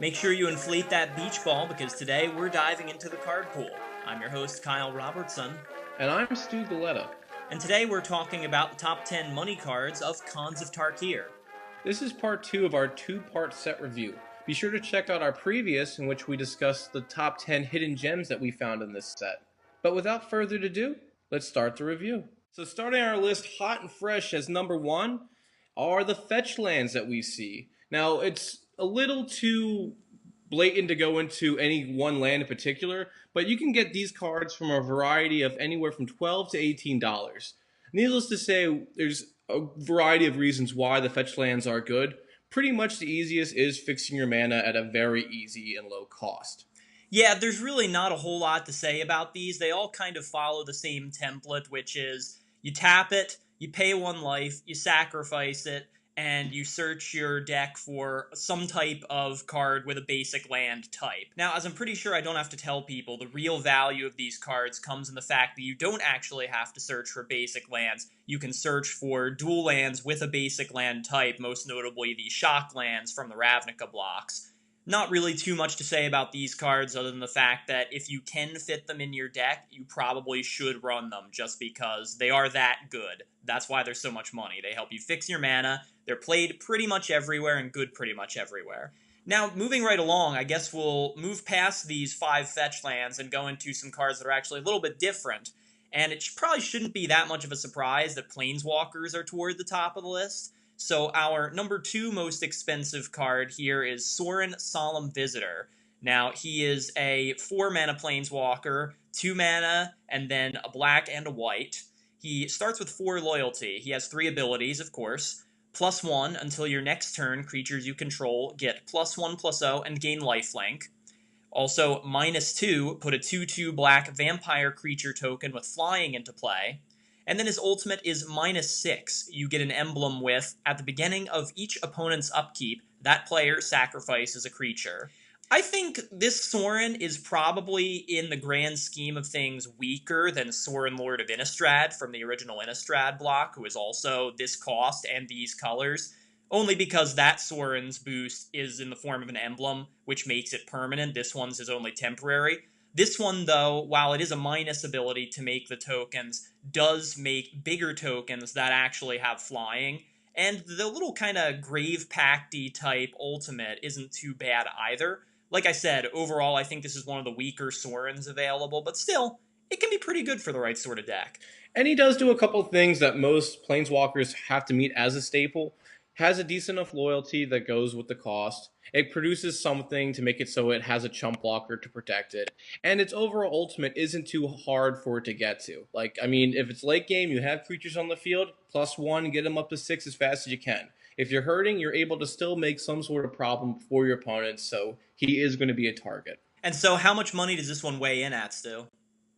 Make sure you inflate that beach ball because today we're diving into the card pool. I'm your host, Kyle Robertson. And I'm Stu Galetta. And today we're talking about the top 10 money cards of Khans of Tarkir. This is part 2 of our 2-part set review. Be sure to check out our previous, in which we discussed the top 10 hidden gems that we found in this set. But without further ado, let's start the review. So starting our list hot and fresh as number 1 are the fetch lands that we see. Now, it's a little too blatant to go into any one land in particular, but you can get these cards from a variety of anywhere from $12 to $18. Needless to say, there's a variety of reasons why the fetch lands are good. Pretty much the easiest is fixing your mana at a very easy and low cost. Yeah, there's really not a whole lot to say about these. They all kind of follow the same template, which is you tap it, you pay 1 life, you sacrifice it, and you search your deck for some type of card with a basic land type. Now, as I'm pretty sure I don't have to tell people, the real value of these cards comes in the fact that you don't actually have to search for basic lands. You can search for dual lands with a basic land type, most notably the shock lands from the Ravnica blocks. Not really too much to say about these cards other than the fact that if you can fit them in your deck, you probably should run them just because they are that good. That's why they're so much money. They help you fix your mana, they're played pretty much everywhere and good pretty much everywhere. Now, moving right along, I guess we'll move past these 5 fetch lands and go into some cards that are actually a little bit different. And it probably shouldn't be that much of a surprise that Planeswalkers are toward the top of the list. So our number 2 most expensive card here is Sorin Solemn Visitor. Now, he is a 4-mana Planeswalker, 2 mana, and then a black and a white. He starts with 4 loyalty. He has 3 abilities, of course. +1 until your next turn, creatures you control get +1/+0 and gain lifelink. Also, -2, put a 2/2 black vampire creature token with flying into play. And then his ultimate is -6. You get an emblem with, at the beginning of each opponent's upkeep, that player sacrifices a creature. I think this Sorin is probably, in the grand scheme of things, weaker than Sorin Lord of Innistrad from the original Innistrad block, who is also this cost and these colors, only because that Sorin's boost is in the form of an emblem, which makes it permanent. This one's is only temporary. This one, though, while it is a minus ability to make the tokens, does make bigger tokens that actually have flying, and the little kind of Grave Pact-y type ultimate isn't too bad either. Like I said, overall, I think this is one of the weaker Sorins available, but still, it can be pretty good for the right sort of deck. And he does do a couple things that most Planeswalkers have to meet as a staple. Has a decent enough loyalty that goes with the cost. It produces something to make it so it has a chump blocker to protect it. And its overall ultimate isn't too hard for it to get to. Like, I mean, if it's late game, you have creatures on the field, +1, get them up to 6 as fast as you can. If you're hurting, you're able to still make some sort of problem for your opponent, so he is going to be a target. And so how much money does this one weigh in at, Stu?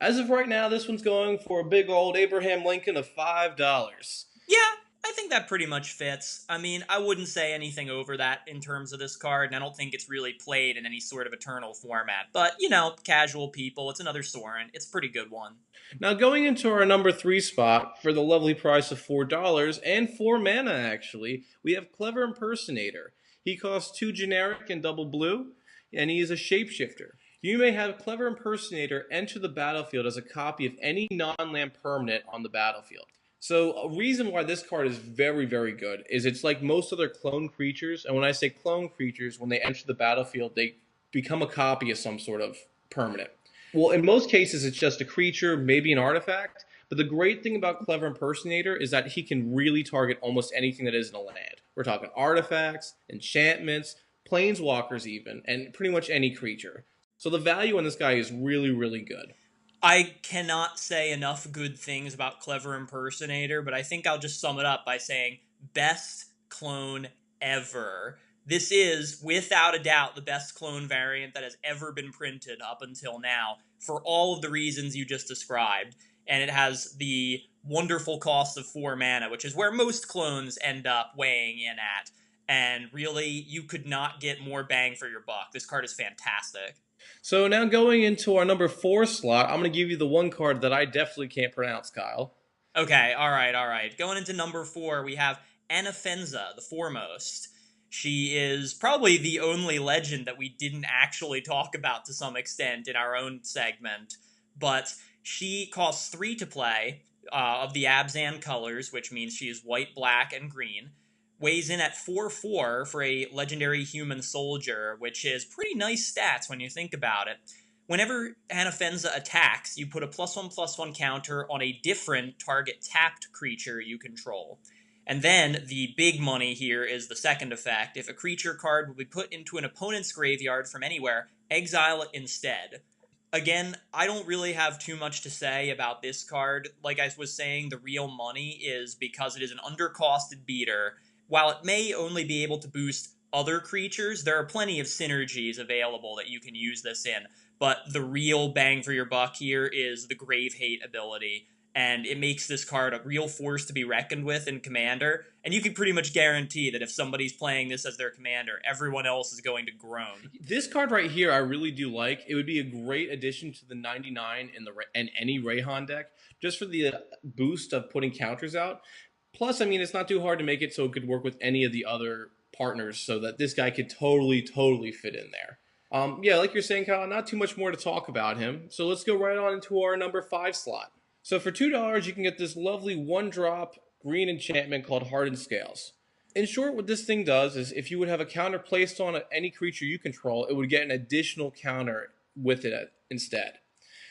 As of right now, this one's going for a big old Abraham Lincoln of $5. Yeah, I think that pretty much fits. I mean, I wouldn't say anything over that in terms of this card, and I don't think it's really played in any sort of eternal format. But, you know, casual people, it's another Sorin. It's a pretty good one. Now going into our number 3 spot, for the lovely price of $4, and 4 mana actually, we have Clever Impersonator. He costs 2 generic and double blue, and he is a shapeshifter. You may have Clever Impersonator enter the battlefield as a copy of any non-land permanent on the battlefield. So a reason why this card is very, very good is it's like most other clone creatures, and when I say clone creatures, when they enter the battlefield, they become a copy of some sort of permanent. Well, in most cases, it's just a creature, maybe an artifact, but the great thing about Clever Impersonator is that he can really target almost anything that isn't a land. We're talking artifacts, enchantments, planeswalkers even, and pretty much any creature. So the value on this guy is really, really good. I cannot say enough good things about Clever Impersonator, but I think I'll just sum it up by saying best clone ever. This is, without a doubt, the best clone variant that has ever been printed up until now, for all of the reasons you just described. And it has the wonderful cost of 4 mana, which is where most clones end up weighing in at. And really, you could not get more bang for your buck. This card is fantastic. So now going into our number 4 slot, I'm going to give you the one card that I definitely can't pronounce, Kyle. Okay, alright. Going into number 4, we have Anafenza, the Foremost. She is probably the only legend that we didn't actually talk about to some extent in our own segment, but she costs 3 to play, of the Abzan colors, which means she is white, black, and green. Weighs in at 4/4 for a legendary human soldier, which is pretty nice stats when you think about it. Whenever Anafenza attacks, you put a +1/+1 counter on a different target tapped creature you control. And then the big money here is the second effect. If a creature card will be put into an opponent's graveyard from anywhere, exile it instead. Again, I don't really have too much to say about this card. Like I was saying, the real money is because it is an undercosted beater. While it may only be able to boost other creatures, there are plenty of synergies available that you can use this in. But the real bang for your buck here is the Grave Hate ability, and it makes this card a real force to be reckoned with in Commander, and you can pretty much guarantee that if somebody's playing this as their commander, everyone else is going to groan. This card right here, I really do like. It would be a great addition to the 99 and any Rayhan deck, just for the boost of putting counters out. Plus, I mean, it's not too hard to make it so it could work with any of the other partners, so that this guy could totally fit in there. Yeah, like you're saying, Kyle, not too much more to talk about him. So let's go right on into our number 5 slot. So for $2, you can get this lovely 1-drop green enchantment called Hardened Scales. In short, what this thing does is if you would have a counter placed on any creature you control, it would get an additional counter with it instead.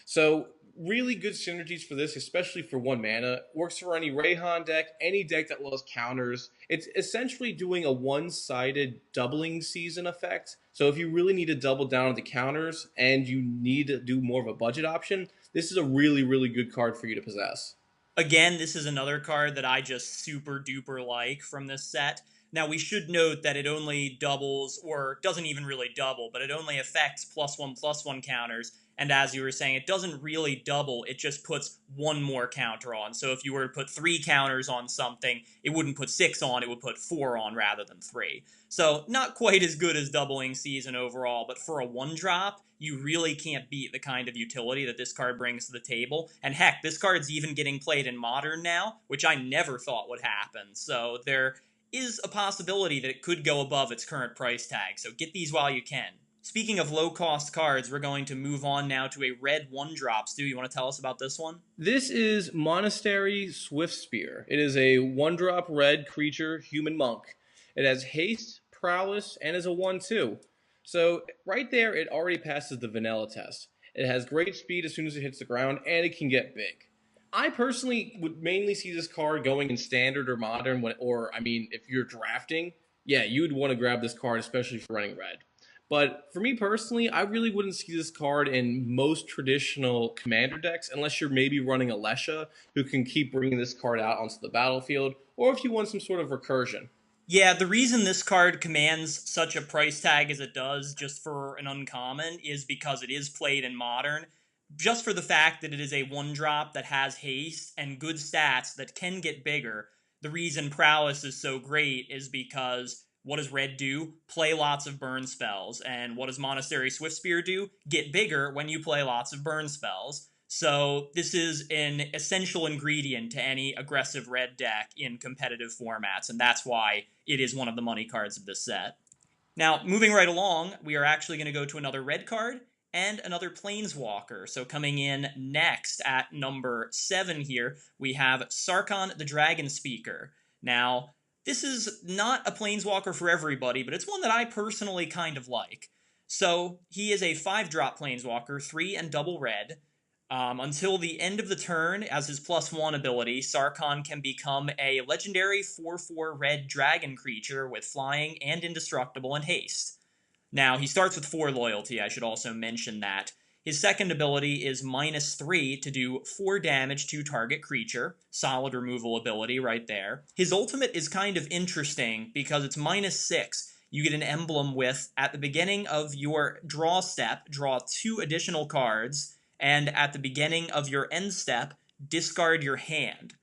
So really good synergies for this, especially for 1 mana. Works for any Rayhan deck, any deck that loves counters. It's essentially doing a one-sided doubling season effect. So if you really need to double down on the counters and you need to do more of a budget option, this is a really good card for you to possess. Again, this is another card that I just super duper like from this set. Now, we should note that it only doubles, or doesn't even really double, but it only affects +1/+1 counters, and as you were saying, it doesn't really double, it just puts 1 more counter on. So if you were to put 3 counters on something, it wouldn't put 6 on, it would put 4 on rather than 3. So, not quite as good as doubling season overall, but for a 1-drop, you really can't beat the kind of utility that this card brings to the table. And heck, this card's even getting played in Modern now, which I never thought would happen. So there is a possibility that it could go above its current price tag, so get these while you can. Speaking of low-cost cards, we're going to move on now to a red 1-drop. Stu, you want to tell us about this one? This is Monastery Swiftspear. It is a 1-drop red creature, human monk. It has haste, prowess, and is a 1/2. So right there, it already passes the vanilla test. It has great speed as soon as it hits the ground, and it can get big. I personally would mainly see this card going in standard or modern, if you're drafting, yeah, you'd want to grab this card, especially for running red. But for me personally, I really wouldn't see this card in most traditional commander decks unless you're maybe running a Lesha who can keep bringing this card out onto the battlefield, or if you want some sort of recursion. Yeah, the reason this card commands such a price tag as it does, just for an uncommon, is because it is played in Modern. Just for the fact that it is a 1-drop that has haste and good stats that can get bigger, the reason Prowess is so great is because what does Red do? Play lots of burn spells. And what does Monastery Swiftspear do? Get bigger when you play lots of burn spells. So this is an essential ingredient to any aggressive red deck in competitive formats, and that's why it is one of the money cards of this set. Now, moving right along, we are actually going to go to another red card and another Planeswalker. So coming in next at number 7 here, we have Sarkhan the Dragon Speaker. Now, this is not a Planeswalker for everybody, but it's one that I personally kind of like. So, he is a 5-drop Planeswalker, 3 and double red. Until the end of the turn, as his +1 ability, Sarkhan can become a legendary 4/4 red dragon creature with flying and indestructible and haste. Now, he starts with 4 loyalty, I should also mention that. His second ability is -3 to do 4 damage to target creature. Solid removal ability right there. His ultimate is kind of interesting because it's -6. You get an emblem with, at the beginning of your draw step, draw 2 additional cards, and at the beginning of your end step, discard your hand.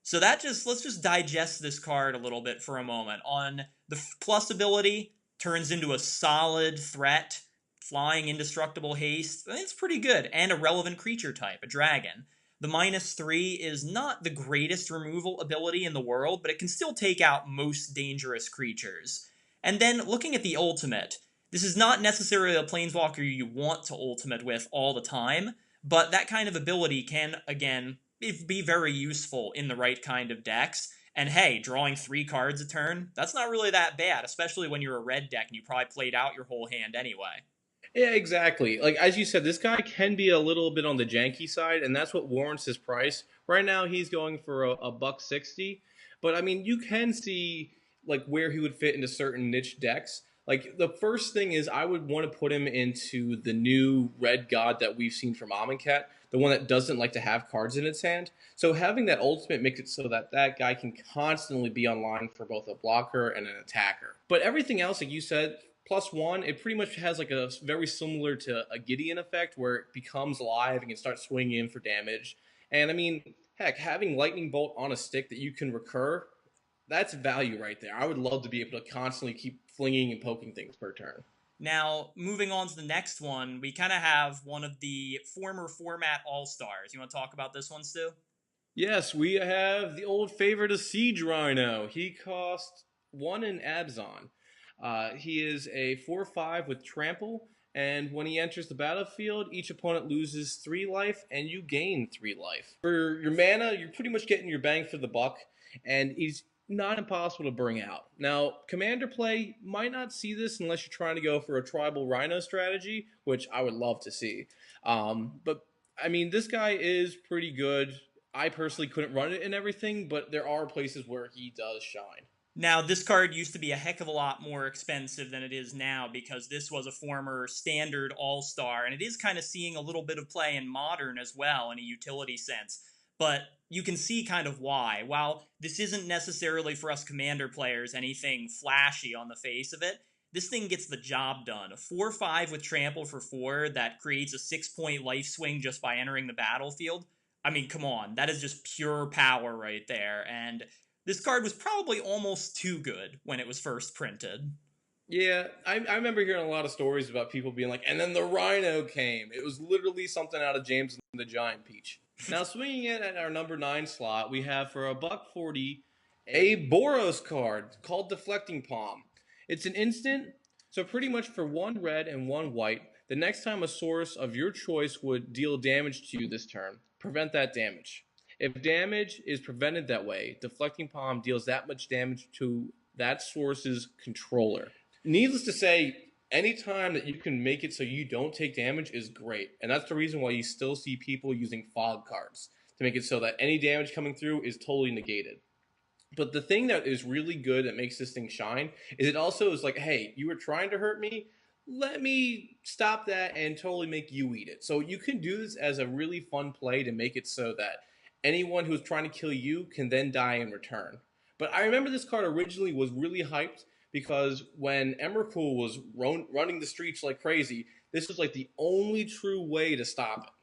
So let's just digest this card a little bit for a moment. On the plus ability, turns into a solid threat, flying indestructible haste. It's pretty good, and a relevant creature type, a dragon. The -3 is not the greatest removal ability in the world, but it can still take out most dangerous creatures. And then looking at the ultimate, this is not necessarily a planeswalker you want to ultimate with all the time, but that kind of ability can, again, be very useful in the right kind of decks. And hey, drawing 3 cards a turn, that's not really that bad, especially when you're a red deck and you probably played out your whole hand anyway. Yeah, exactly. Like as you said, this guy can be a little bit on the janky side, and that's what warrants his price. Right now, he's going for a buck 60, but I mean, you can see like where he would fit into certain niche decks. Like the first thing is, I would want to put him into the new red god that we've seen from Amonkhet, the one that doesn't like to have cards in its hand. So having that ultimate makes it so that that guy can constantly be online for both a blocker and an attacker. But everything else, like you said, +1, it pretty much has like a very similar to a Gideon effect where it becomes live and can start swinging in for damage. And I mean, heck, having Lightning Bolt on a stick that you can recur, that's value right there. I would love to be able to constantly keep flinging and poking things per turn. Now, moving on to the next one, we kind of have one of the former format all stars. You want to talk about this one, Stu? Yes, we have the old favorite of Siege Rhino. He costs 1 in Abzon. He is a 4/5 with trample, and when he enters the battlefield, each opponent loses 3 life, and you gain 3 life. For your mana, you're pretty much getting your bang for the buck, and he's not impossible to bring out. Now, Commander play might not see this unless you're trying to go for a tribal Rhino strategy, which I would love to see. But I mean, this guy is pretty good. I personally couldn't run it and everything, but there are places where he does shine. Now, this card used to be a heck of a lot more expensive than it is now because this was a former standard all star, and it is kind of seeing a little bit of play in modern as well in a utility sense. But you can see kind of why. While this isn't necessarily for us commander players anything flashy on the face of it, this thing gets the job done. A 4/5 with trample for 4 that creates a 6-point life swing just by entering the battlefield. I mean, come on, that is just pure power right there, and this card was probably almost too good when it was first printed. Yeah, I remember hearing a lot of stories about people being like, and then the Rhino came. It was literally something out of James and the Giant Peach. Now, swinging in at our number 9 slot, we have for a buck 40 a Boros card called Deflecting Palm. It's an instant, so pretty much for 1 red and 1 white, the next time a source of your choice would deal damage to you this turn, prevent that damage. If damage is prevented that way, Deflecting Palm deals that much damage to that source's controller. Needless to say, anytime that you can make it so you don't take damage is great. And that's the reason why you still see people using fog cards to make it so that any damage coming through is totally negated. But the thing that is really good that makes this thing shine is it also is like, hey, you were trying to hurt me. Let me stop that and totally make you eat it. So you can do this as a really fun play to make it so that anyone who's trying to kill you can then die in return. But I remember this card originally was really hyped because when Emrakul was running the streets like crazy, this was like the only true way to stop it.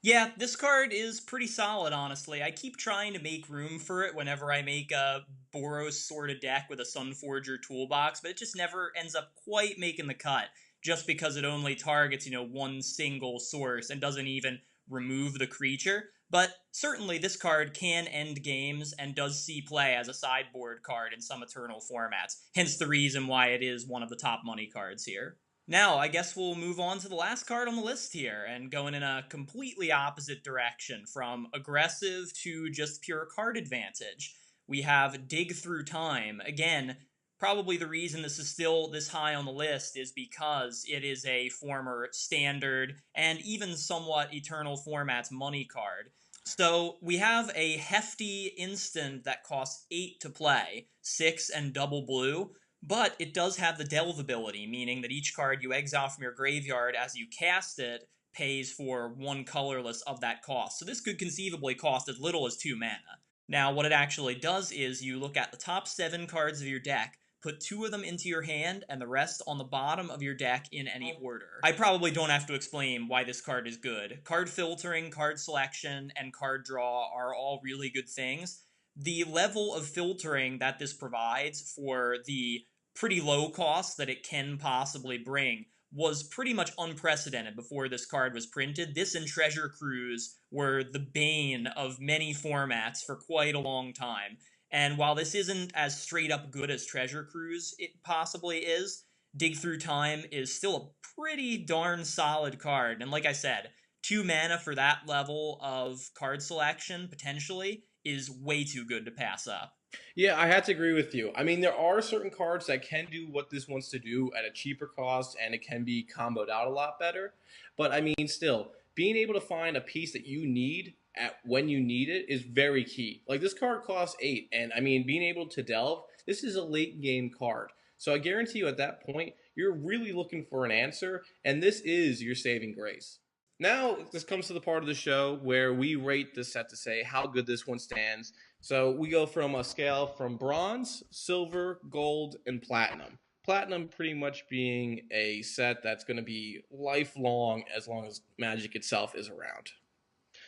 Yeah, this card is pretty solid, honestly. I keep trying to make room for it whenever I make a Boros sort of deck with a Sunforger toolbox, but it just never ends up quite making the cut, just because it only targets, one single source and doesn't even remove the creature. But certainly this card can end games and does see play as a sideboard card in some Eternal formats, hence the reason why it is one of the top money cards here. Now, I guess we'll move on to the last card on the list here and going in a completely opposite direction from aggressive to just pure card advantage. We have Dig Through Time. Again, probably the reason this is still this high on the list is because it is a former standard and even somewhat Eternal formats money card. So we have a hefty instant that costs 8 to play, 6 and double blue, but it does have the Delve ability, meaning that each card you exile from your graveyard as you cast it pays for 1 colorless of that cost. So this could conceivably cost as little as 2 mana. Now, what it actually does is you look at the top 7 cards of your deck, put 2 of them into your hand, and the rest on the bottom of your deck in any order. I probably don't have to explain why this card is good. Card filtering, card selection, and card draw are all really good things. The level of filtering that this provides for the pretty low cost that it can possibly bring was pretty much unprecedented before this card was printed. This and Treasure Cruise were the bane of many formats for quite a long time. And while this isn't as straight up good as Treasure Cruise it possibly is, Dig Through Time is still a pretty darn solid card. And like I said, 2 mana for that level of card selection, potentially, is way too good to pass up. Yeah, I had to agree with you. I mean, there are certain cards that can do what this wants to do at a cheaper cost, and it can be comboed out a lot better. But I mean, still, being able to find a piece that you need at when you need it is very key. Like this card costs 8, and I mean, being able to delve, this is a late game card. So I guarantee you, at that point, you're really looking for an answer, and this is your saving grace. Now, this comes to the part of the show where we rate this set to say how good this one stands. So we go from a scale from bronze, silver, gold, and platinum. Platinum pretty much being a set that's going to be lifelong as long as Magic itself is around.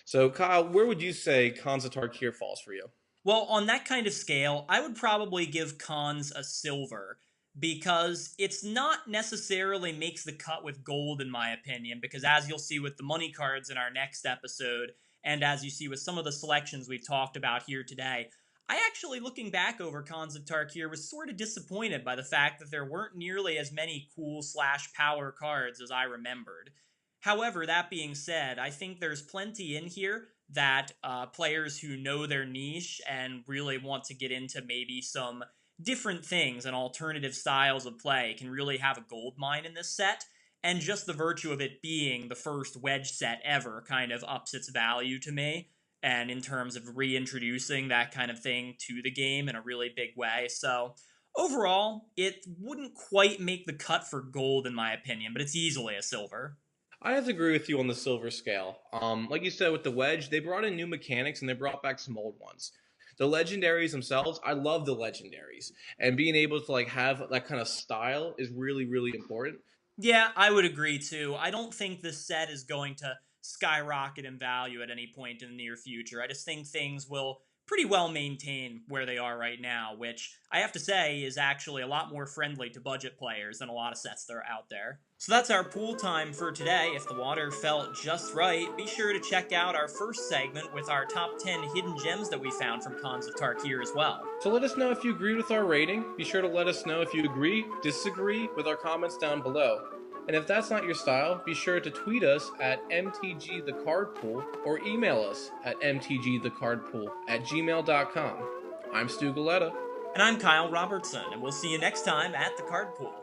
So, Kyle, where would you say Khans of Tarkir falls for you? Well, on that kind of scale, I would probably give Cons a silver because it's not necessarily makes the cut with gold in my opinion because as you'll see with the money cards in our next episode and as you see with some of the selections we've talked about here today, I actually looking back over Cons of Tarkir was sort of disappointed by the fact that there weren't nearly as many cool slash power cards as I remembered. However, that being said, I think there's plenty in here that players who know their niche and really want to get into maybe some different things and alternative styles of play can really have a gold mine in this set. And just the virtue of it being the first wedge set ever kind of ups its value to me. And in terms of reintroducing that kind of thing to the game in a really big way. So overall, it wouldn't quite make the cut for gold in my opinion, but it's easily a silver. I have to agree with you on the silver scale. Like you said with the wedge, they brought in new mechanics and they brought back some old ones. The legendaries themselves, I love the legendaries, and being able to like have that kind of style is really really important. Yeah, I would agree too. I don't think this set is going to skyrocket in value at any point in the near future. I just think things will pretty well maintain where they are right now, which I have to say is actually a lot more friendly to budget players than a lot of sets that are out there. So that's our pool time for today. If the water felt just right, be sure to check out our first segment with our top 10 hidden gems that we found from Khans of Tarkir as well. So let us know if you agree with our rating. Be sure to let us know if you agree, disagree with our comments down below. And if that's not your style, be sure to tweet us at MTGTheCardPool or email us at mtgthecardpool@gmail.com. I'm Stu Galetta. And I'm Kyle Robertson, and we'll see you next time at the Card Pool.